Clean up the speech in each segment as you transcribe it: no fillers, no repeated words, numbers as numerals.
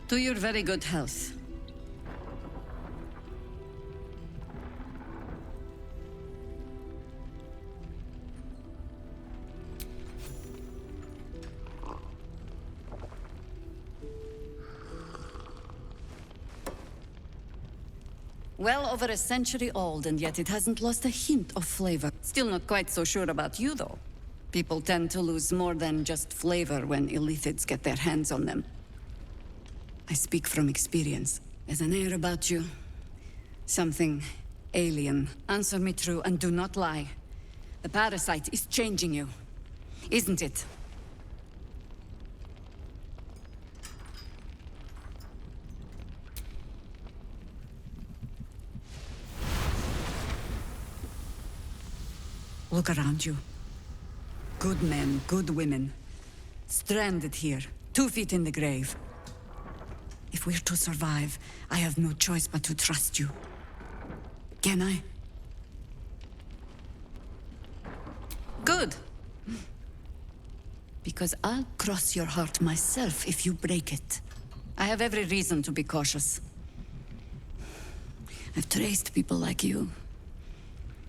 To your very good health. Well over a century old, and yet it hasn't lost a hint of flavor. Still not quite so sure about you, though. People tend to lose more than just flavor when illithids get their hands on them. I speak from experience. There's an air about you. Something alien. Answer me true and do not lie. The parasite is changing you, isn't it? Look around you. Good men, good women. Stranded here, 2 feet in the grave. If we're to survive, I have no choice but to trust you. Can I? Good. Because I'll cross your heart myself if you break it. I have every reason to be cautious. I've traced people like you.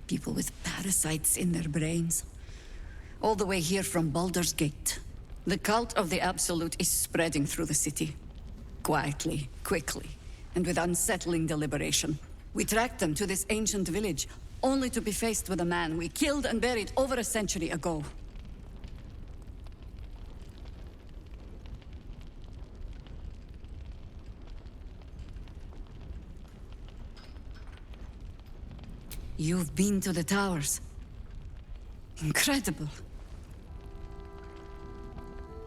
People with parasites in their brains. All the way here from Baldur's Gate. The cult of the Absolute is spreading through the city. Quietly, quickly, and with unsettling deliberation. We tracked them to this ancient village, only to be faced with a man we killed and buried over a century ago. You've been to the towers. Incredible.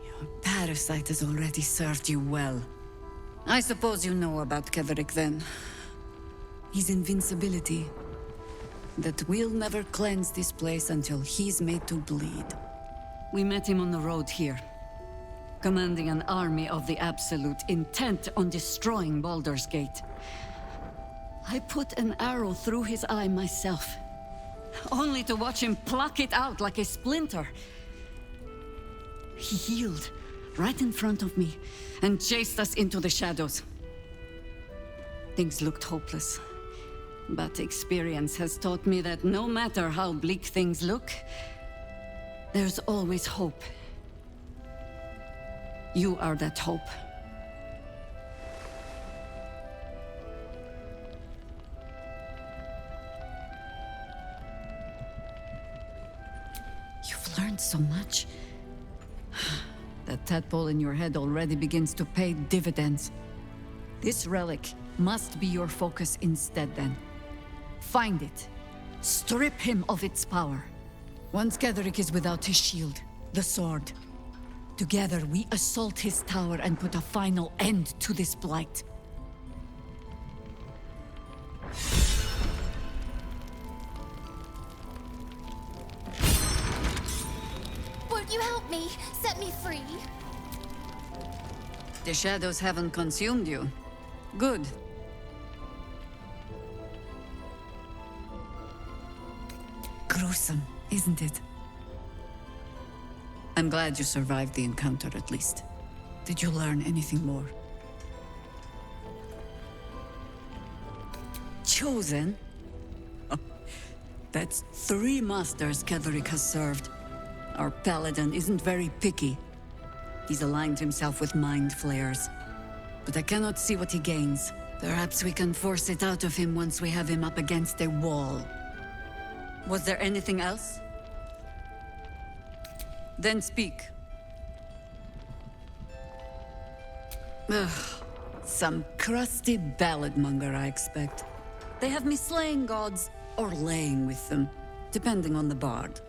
Your parasite has already served you well. I suppose you know about Keverick then. His invincibility. That we'll never cleanse this place until he's made to bleed. We met him on the road here. Commanding an army of the Absolute, intent on destroying Baldur's Gate. I put an arrow through his eye myself, only to watch him pluck it out like a splinter. He healed right in front of me and chased us into the shadows. Things looked hopeless, but experience has taught me that no matter how bleak things look, there's always hope. You are that hope. Learned so much. That tadpole in your head already begins to pay dividends. This relic must be your focus instead, then. Find it. Strip him of its power. Once Ketherick is without his shield, the sword. Together we assault his tower and put a final end to this blight. You help me, set me free. The shadows haven't consumed you. Good. Gruesome, isn't it? I'm glad you survived the encounter at least. Did you learn anything more? Chosen? Oh, that's 3 masters Ketherick has served. Our paladin isn't very picky. He's aligned himself with mind flayers. But I cannot see what he gains. Perhaps we can force it out of him once we have him up against a wall. Was there anything else? Then speak. Ugh, some crusty balladmonger, I expect. They have me slaying gods or laying with them, depending on the bard.